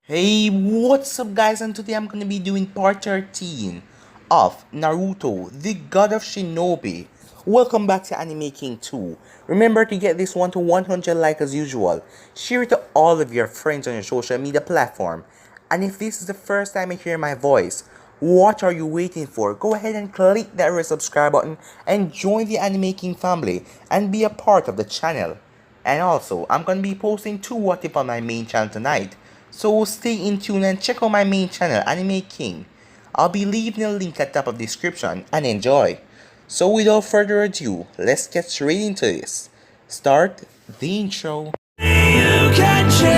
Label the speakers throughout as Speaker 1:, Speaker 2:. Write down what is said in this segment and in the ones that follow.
Speaker 1: Hey, what's up guys, and today I'm gonna be doing part 13 of Naruto, the God of Shinobi. Welcome back to Anime King 2. Remember to get this one to 100 like as usual. Share it to all of your friends on your social media platform. And if this is the first time you hear my voice, what are you waiting for? Go ahead and click that red subscribe button and join the Anime King family and be a part of the channel. And also, I'm gonna be posting 2 what if on my main channel tonight. So stay in tune and check out my main channel, Anime King. I'll be leaving a link at the top of the description and enjoy. So without further ado, let's get straight into this. Start the intro. You can change.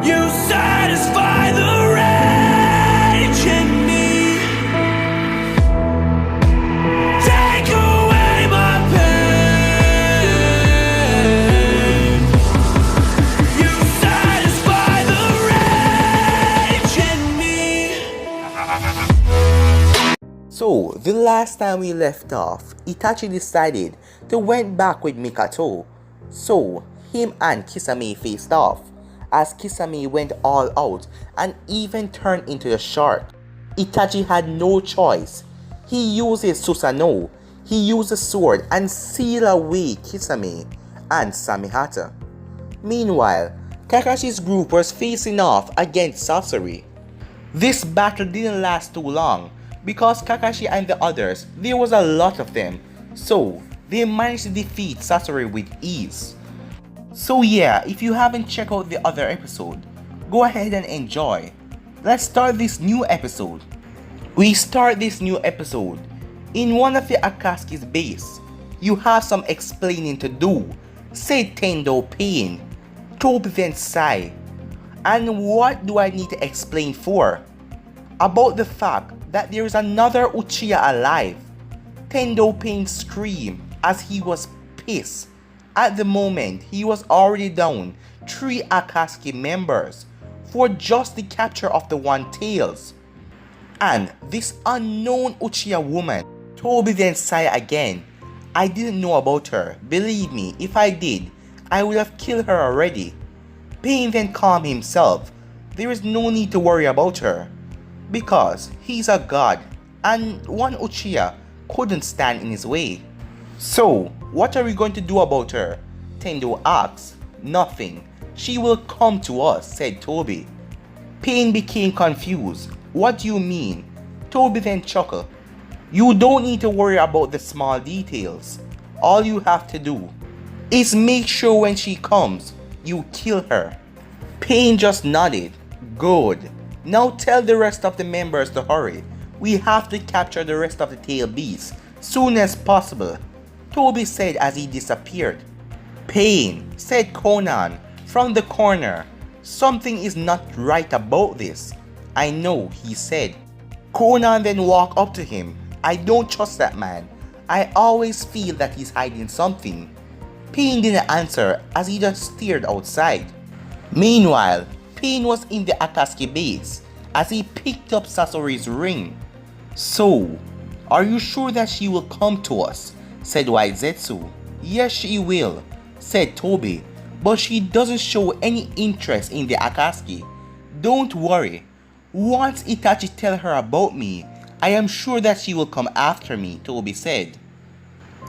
Speaker 1: You satisfy the rage in me. Take away my pain. You satisfy the rage in me. So, the last time we left off, Itachi decided to went back with Mikato. So, him and Kisame faced off, as Kisame went all out and even turned into a shark. Itachi had no choice. He used his Susanoo, he used a sword and sealed away Kisame and Samihata. Meanwhile, Kakashi's group was facing off against Sasori. This battle didn't last too long because Kakashi and the others, there was a lot of them, so they managed to defeat Sasori with ease. So yeah, if you haven't checked out the other episode, go ahead and enjoy. Let's start this new episode. We start this new episode in one of the Akatsuki's base. You have some explaining to do, said Tendo Pain. Toby then sighed. And what do I need to explain for? About the fact that there is another Uchiha alive. Tendo Pain screamed as he was pissed. At the moment, he was already down 3 Akatsuki members for just the capture of the One Tails. And this unknown Uchiha woman. Toby then sighed again. I didn't know about her. Believe me, if I did, I would have killed her already. Pain then calmed himself. There is no need to worry about her, because he's a god and one Uchiha couldn't stand in his way. So, what are we going to do about her? Tendo asked. Nothing. She will come to us, said Toby. Pain became confused. What do you mean? Toby then chuckled. You don't need to worry about the small details. All you have to do is make sure when she comes, you kill her. Pain just nodded. Good. Now tell the rest of the members to hurry. We have to capture the rest of the tail beasts soon as possible, Toby said as he disappeared. Pain, said Conan from the corner. Something is not right about this. I know, he said. Conan then walked up to him. I don't trust that man. I always feel that he's hiding something. Pain didn't answer as he just stared outside. Meanwhile, Pain was in the Akatsuki base as he picked up Sasori's ring. So, are you sure that she will come to us? Said Waizetsu. Yes, she will, said Toby, but she doesn't show any interest in the Akatsuki. Don't worry. Once Itachi tells her about me, I am sure that she will come after me, Toby said.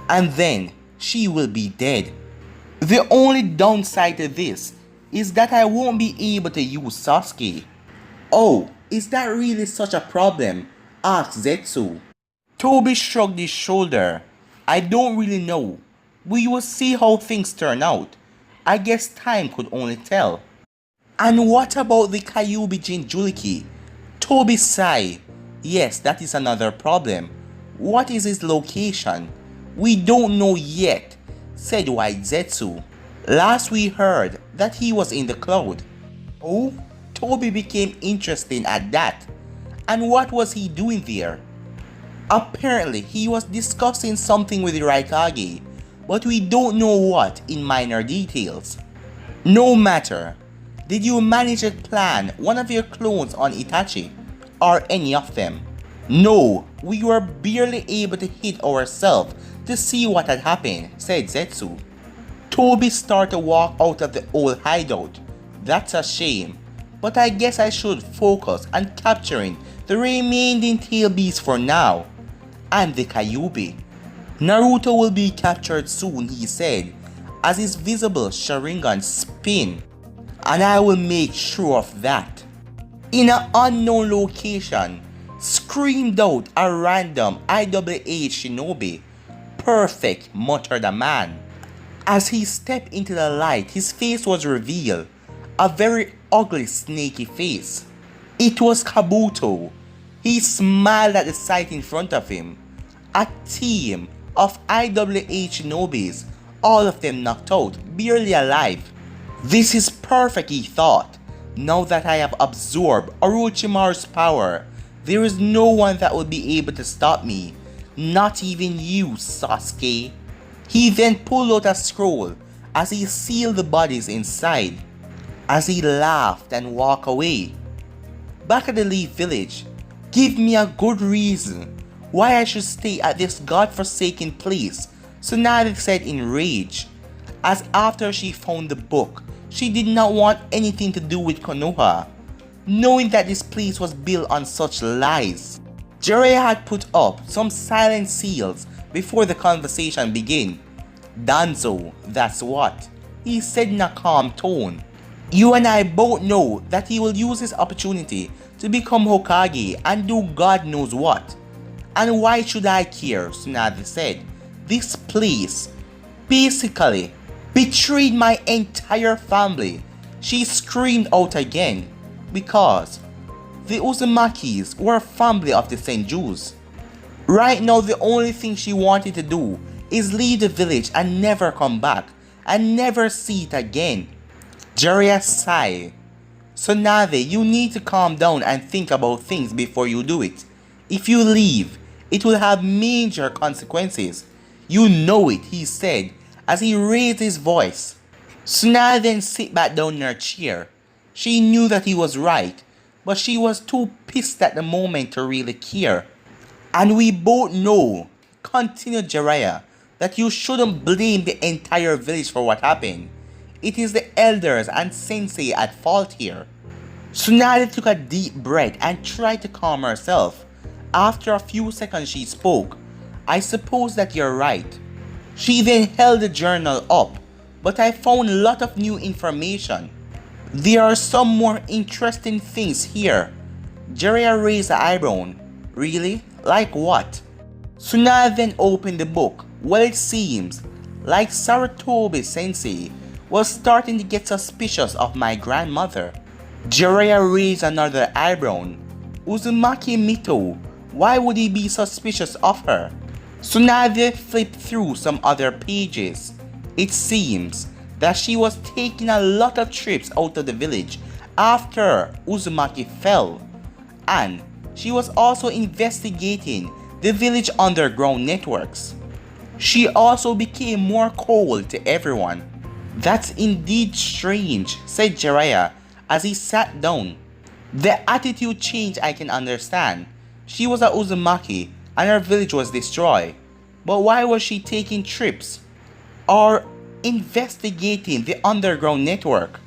Speaker 1: And then she will be dead. The only downside to this is that I won't be able to use Sasuke. Oh, is that really such a problem? Asked Zetsu. Toby shrugged his shoulder. I don't really know. We will see how things turn out. I guess time could only tell. And what about the Kyuubi Jinchuriki? Toby sighed. Yes, that is another problem. What is his location? We don't know yet, said Waizetsu. Last we heard that he was in the cloud. Oh, Toby became interested at that. And what was he doing there? Apparently, he was discussing something with the Raikage, but we don't know what in minor details. No matter. Did you manage to plan one of your clones on Itachi? Or any of them? No, we were barely able to hit ourselves to see what had happened, said Zetsu. Toby started to walk out of the old hideout. That's a shame, but I guess I should focus on capturing the remaining tail beasts for now. And the Kyuubi. Naruto will be captured soon, he said, as his visible Sharingan spin. And I will make sure of that. In an unknown location, screamed out a random IAA shinobi. Perfect, muttered a man. As he stepped into the light, his face was revealed. A very ugly, snaky face. It was Kabuto. He smiled at the sight in front of him. A team of IAA shinobis, all of them knocked out, barely alive. This is perfect, he thought. Now that I have absorbed Orochimaru's power, there is no one that will be able to stop me. Not even you, Sasuke. He then pulled out a scroll as he sealed the bodies inside. As he laughed and walked away. Back at the Leaf Village, give me a good reason why I should stay at this godforsaken place, Tsunade said in rage. As after she found the book, she did not want anything to do with Konoha, knowing that this place was built on such lies. Jiraiya had put up some silent seals before the conversation began. Danzo, that's what, he said in a calm tone. You and I both know that he will use his opportunity to become Hokage and do God knows what. And why should I care, Tsunade said. This place, basically, betrayed my entire family. She screamed out again, because the Uzumakis were a family of the Senjus. Right now the only thing she wanted to do is leave the village and never come back, and never see it again. Jiraiya sighed. Tsunade, you need to calm down and think about things before you do it. If you leave, it will have major consequences. You know it, he said, as he raised his voice. Tsunade then sat back down in her chair. She knew that he was right, but she was too pissed at the moment to really care. And we both know, continued Jiraiya, that you shouldn't blame the entire village for what happened. It is the elders and sensei at fault here. Tsunade took a deep breath and tried to calm herself. After a few seconds she spoke. I suppose that you're right. She then held the journal up, but I found a lot of new information. There are some more interesting things here. Jiraiya raised an eyebrow. Really? Like what? Tsunade then opened the book. Well, it seems like Sarutobi sensei was starting to get suspicious of my grandmother. Jiraiya raised another eyebrow. Uzumaki Mito, why would he be suspicious of her? Tsunade flipped through some other pages. It seems that she was taking a lot of trips out of the village after Uzumaki fell, and she was also investigating the village underground networks. She also became more cold to everyone. That's indeed strange, said Jiraiya as he sat down. The attitude change I can understand. She was a Uzumaki and her village was destroyed. But why was she taking trips? Or investigating the underground network?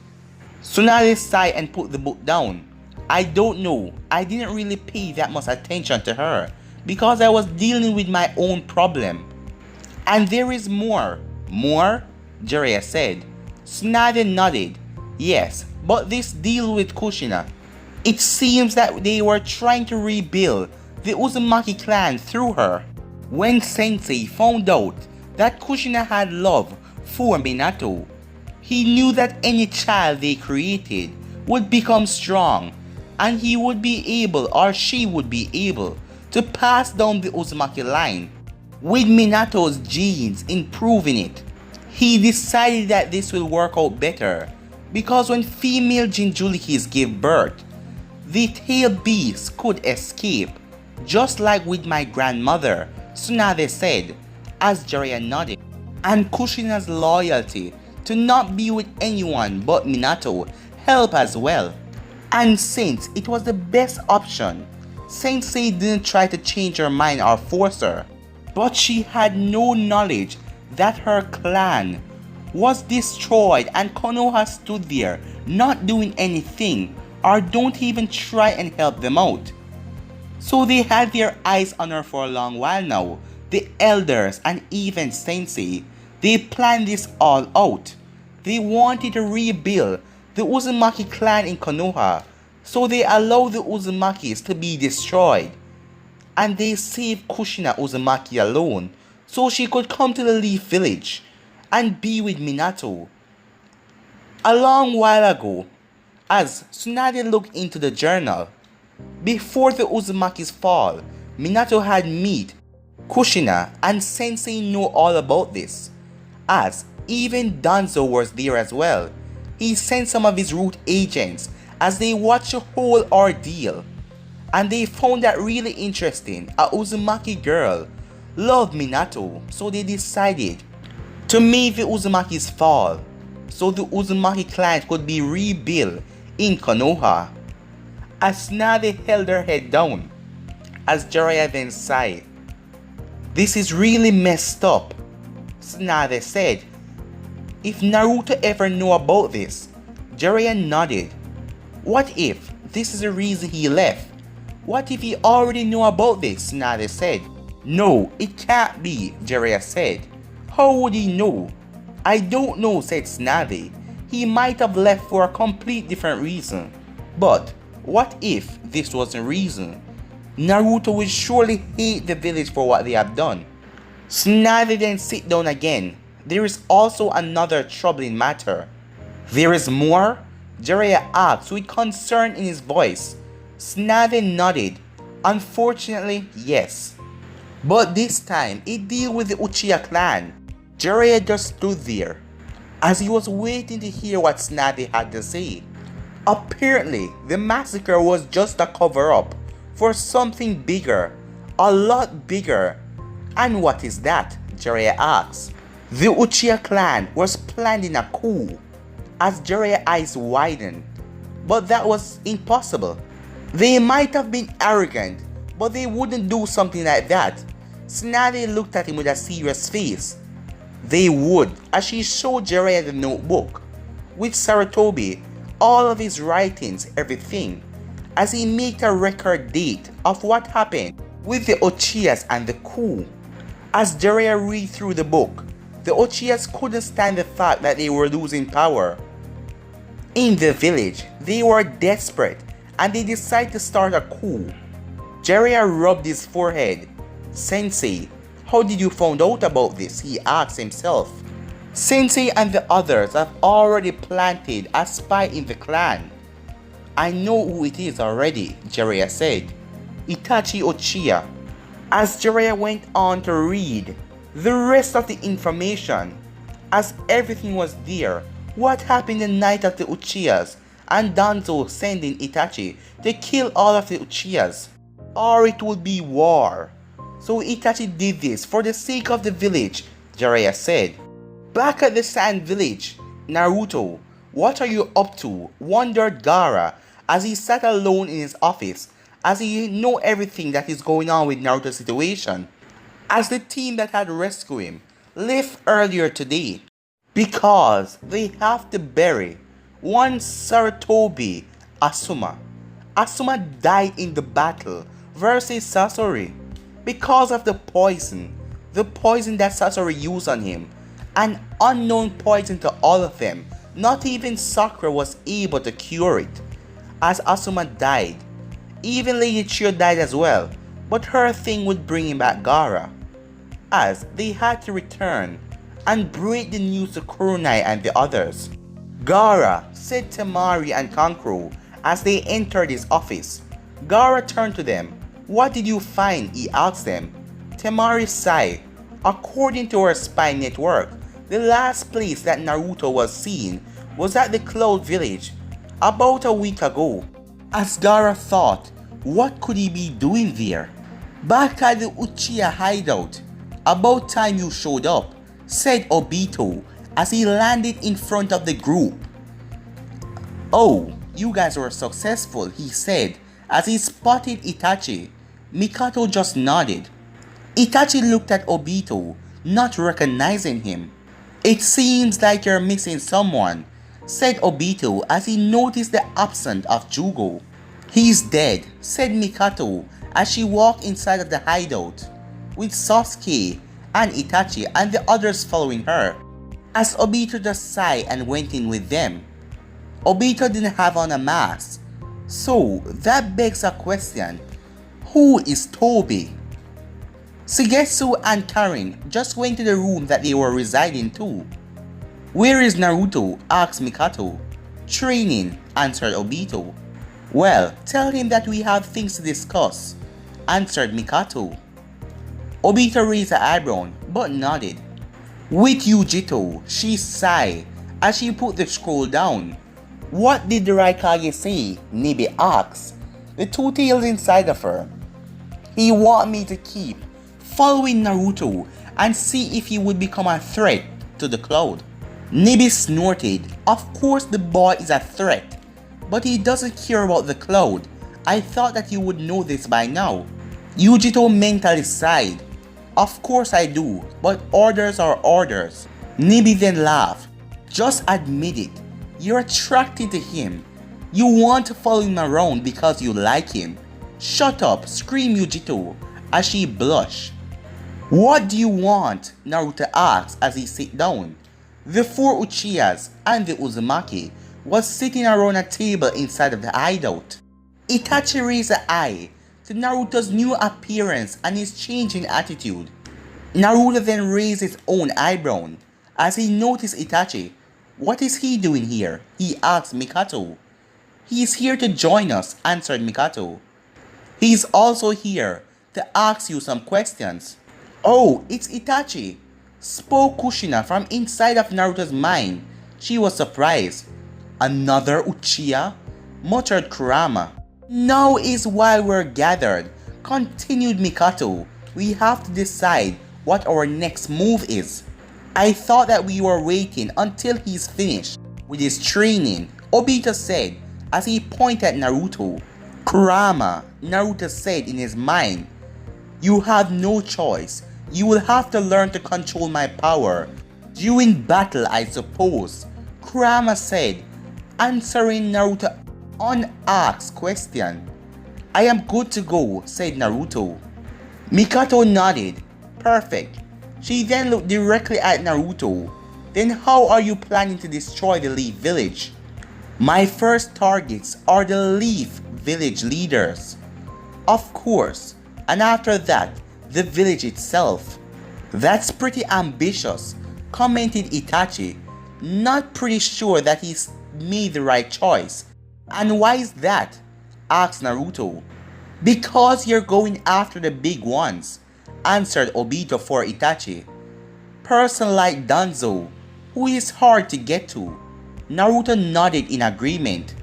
Speaker 1: Tsunade sighed and put the book down. I don't know. I didn't really pay that much attention to her because I was dealing with my own problem. And there is more. More? Jiraiya said. Tsunade nodded. Yes, but this deal with Kushina. It seems that they were trying to rebuild the Uzumaki clan through her. When Sensei found out that Kushina had love for Minato, he knew that any child they created would become strong, and he would be able, or she would be able, to pass down the Uzumaki line, with Minato's genes improving it. He decided that this will work out better, because when female Jinchurikis give birth, the tail beasts could escape, just like with my grandmother, Tsunade said, as Jiraiya nodded. And Kushina's loyalty to not be with anyone but Minato helped as well. And since it was the best option, Sensei didn't try to change her mind or force her. But she had no knowledge that her clan was destroyed and Konoha stood there not doing anything or don't even try and help them out. So they had their eyes on her for a long while now. The elders and even Sensei, they planned this all out. They wanted to rebuild the Uzumaki clan in Konoha, so they allowed the Uzumakis to be destroyed. And they saved Kushina Uzumaki alone so she could come to the Leaf Village and be with Minato. A long while ago, as Tsunade looked into the journal, before the Uzumaki's fall, Minato had met Kushina and Sensei know all about this, as even Danzo was there as well. He sent some of his root agents as they watched the whole ordeal, and they found that really interesting. A Uzumaki girl loved Minato, so they decided to make the Uzumaki's fall so the Uzumaki clan could be rebuilt in Konoha. As Tsunade held her head down, as Jiraiya then sighed. "This is really messed up," Tsunade said. "If Naruto ever knew about this," Jiraiya nodded. "What if this is the reason he left? What if he already knew about this?" Tsunade said. "No, it can't be," Jiraiya said. "How would he know?" "I don't know," said Tsunade. "He might have left for a complete different reason. But what if this was the reason? Naruto will surely hate the village for what they have done." Tsunade then sit down again. "There is also another troubling matter." "There is more?" Jiraiya asked with concern in his voice. Tsunade nodded. "Unfortunately, yes. But this time, it deals with the Uchiha clan." Jiraiya just stood there as he was waiting to hear what Tsunade had to say. Apparently, the massacre was just a cover-up for something bigger, a lot bigger. "And what is that?" Jiraiya asked. The Uchiha clan was planning a coup, as Jiraiya's eyes widened. But that was impossible. They might have been arrogant, but they wouldn't do something like that. Tsunade looked at him with a serious face. "They would," as she showed Jiraiya the notebook with Sarutobi, all of his writings, everything, as he made a record date of what happened with the Uchihas and the coup. As Jiraiya read through the book, the Uchihas couldn't stand the fact that they were losing power in the village. They were desperate and they decided to start a coup. Jiraiya rubbed his forehead. "Sensei, how did you find out about this?" he asked himself. "Sensei and the others have already planted a spy in the clan." "I know who it is already," Jiraiya said. "Itachi Uchiha." As Jiraiya went on to read the rest of the information, as everything was there, what happened the night of the Uchihas, and Danzo sending Itachi to kill all of the Uchihas, or it would be war. So Itachi did this for the sake of the village, Jiraiya said. Back at the Sand Village, "Naruto, what are you up to?" wondered Gaara as he sat alone in his office, as he knew everything that is going on with Naruto's situation, as the team that had rescued him left earlier today, because they have to bury one Sarutobi Asuma. Asuma died in the battle versus Sasori because of the poison that Sasori used on him, an unknown poison to all of them. Not even Sakura was able to cure it. As Asuma died, even Lady Chiyo died as well, but her thing would bring him back Gaara, as they had to return and break the news to Kurunai and the others. Gaara said Temari and Kankuro as they entered his office. Gaara turned to them. "What did you find?" he asked them. Temari sighed. "According to our spy network, the last place that Naruto was seen was at the Cloud Village about a week ago." As Gaara thought, what could he be doing there? "Back at the Uchiha hideout. About time you showed up," said Obito as he landed in front of the group. "Oh, you guys were successful," he said as he spotted Itachi. Mikato just nodded. Itachi looked at Obito, not recognizing him. It seems like you're missing someone, said Obito as he noticed the absence of Jugo. He's dead, said Mikato as she walked inside of the hideout, with Sasuke and Itachi and the others following her, as Obito just sighed and went in with them. Obito didn't have on a mask, so that begs a question: who is Toby? Sugetsu and Karin just went to the room that they were residing to. Where is Naruto? Asked Mikato. Training, answered Obito. Well, tell him that we have things to discuss, answered Mikato. Obito raised her eyebrow but nodded. With Yujito, she sighed as she put the scroll down. What did the Raikage say? Nibi asked, the two tails inside of her. He wanted me to keep following Naruto and see if he would become a threat to the cloud. Nibi snorted. Of course the boy is a threat, but he doesn't care about the cloud. I thought that you would know this by now. Yujito mentally sighed. Of course I do, but orders are orders. Nibi then laughed. Just admit it. You're attracted to him. You want to follow him around because you like him. Shut up, screamed Yujito as she blushed. What do you want? Naruto asked as he sat down. The four Uchihas and the Uzumaki was sitting around a table inside of the hideout. Itachi raised an eye to Naruto's new appearance and his changing attitude. Naruto then raised his own eyebrow as he noticed Itachi. What is he doing here? He asked Mikato. He is here to join us, answered Mikato. He is also here to ask you some questions. Oh, it's Itachi, spoke Kushina from inside of Naruto's mind. She was surprised. Another Uchiha? Muttered Kurama. Now is while we're gathered, continued Mikato. We have to decide what our next move is. I thought that we were waiting until he's finished with his training, Obito said as he pointed at Naruto. Kurama, Naruto said in his mind. You have no choice. You will have to learn to control my power. During battle, I suppose, Kurama said, answering Naruto's unasked question. I am good to go, said Naruto. Mikato nodded. Perfect. She then looked directly at Naruto. Then how are you planning to destroy the Leaf Village? My first targets are the Leaf Village leaders. Of course. And after that, the village itself. That's pretty ambitious, commented Itachi, not pretty sure that he's made the right choice. And why is that? Asked Naruto. Because you're going after the big ones, answered Obito for Itachi. Person like Danzo, who is hard to get to. Naruto nodded in agreement.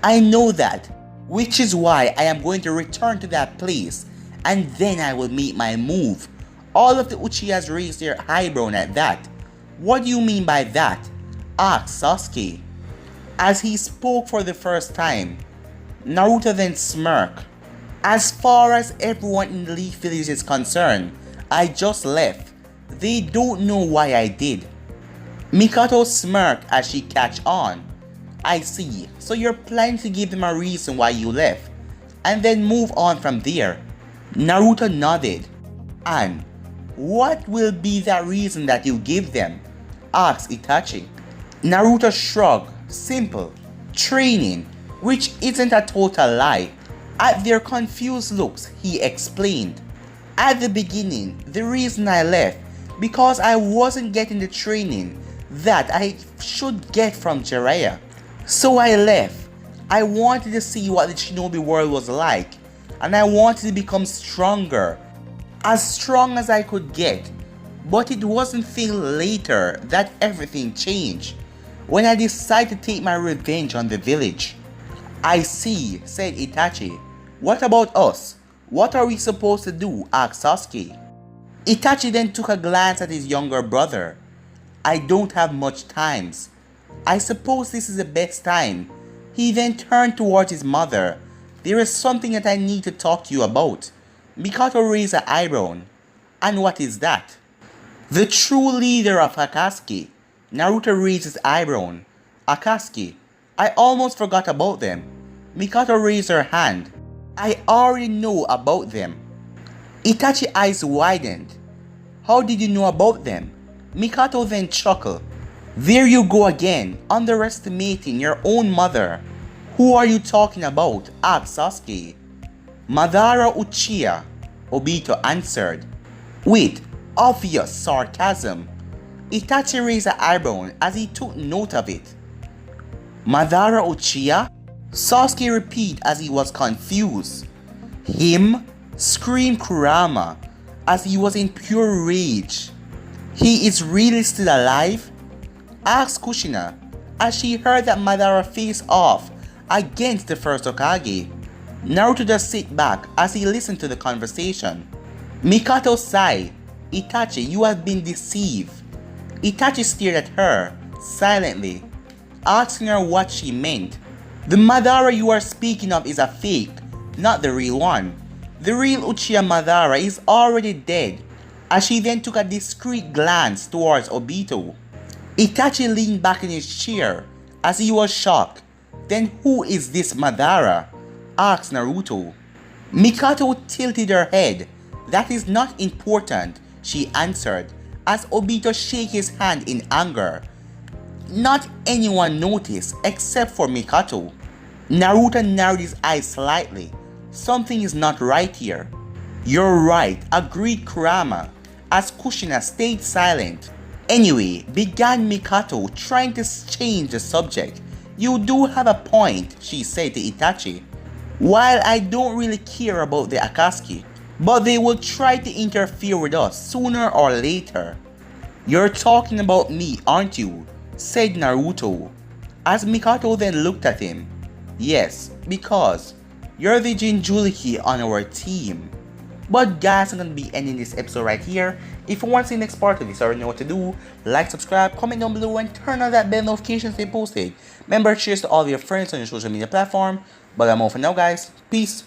Speaker 1: I know that, which is why I am going to return to that place, and then I will make my move. All of the Uchihas raised their eyebrow at that. What do you mean by that? Asked Sasuke. As he spoke for the first time, Naruto then smirked. As far as everyone in the Leaf Village is concerned, I just left. They don't know why I did. Mikato smirked as she catch on. I see, so you're planning to give them a reason why you left, and then move on from there. Naruto nodded. And what will be that reason that you give them? Asked Itachi. Naruto shrugged. Simple. Training, which isn't a total lie. At their confused looks, he explained. At the beginning, the reason I left, because I wasn't getting the training that I should get from Jiraiya. So I left. I wanted to see what the shinobi world was like, and I wanted to become stronger. As strong as I could get. But it wasn't until later that everything changed, when I decided to take my revenge on the village. I see, said Itachi. What about us? What are we supposed to do? Asked Sasuke. Itachi then took a glance at his younger brother. I don't have much time. I suppose this is the best time. He then turned towards his mother. There is something that I need to talk to you about. Mikato raised an eyebrow. And what is that? The true leader of Akatsuki, Naruto raised his eyebrow. Akatsuki, I almost forgot about them. Mikato raised her hand. I already know about them. Itachi's eyes widened. How did you know about them? Mikato then chuckled. There you go again, underestimating your own mother. Who are you talking about? Asked Sasuke. Madara Uchiha, Obito answered, with obvious sarcasm. Itachi raised an eyebrow as he took note of it. Madara Uchiha? Sasuke repeated as he was confused. Him? Screamed Kurama as he was in pure rage. He is really still alive? Asked Kushina as she heard that Madara faced off against the first Hokage. Naruto just sat back as he listened to the conversation. Mikato sighed. Itachi, you have been deceived. Itachi stared at her silently, asking her what she meant. The Madara you are speaking of is a fake, not the real one. The real Uchiha Madara is already dead, as she then took a discreet glance towards Obito. Itachi leaned back in his chair as he was shocked. Then who is this Madara? Asked Naruto. Mikato tilted her head. That is not important, she answered, as Obito shook his hand in anger. Not anyone noticed except for Mikato. Naruto narrowed his eyes slightly. Something is not right here. You're right, agreed Kurama, as Kushina stayed silent. Anyway, began Mikato, trying to change the subject. You do have a point, she said to Itachi. While I don't really care about the Akatsuki, but they will try to interfere with us sooner or later. You're talking about me, aren't you? Said Naruto, as Mikato then looked at him. Yes, because you're the Jinchuriki on our team. But guys, I'm gonna be ending this episode right here. If you want to see the next part of this, already know what to do. Like, subscribe, comment down below, and turn on that bell notification to stay posted. Remember, cheers to all of your friends on your social media platform. But I'm all for now, guys. Peace.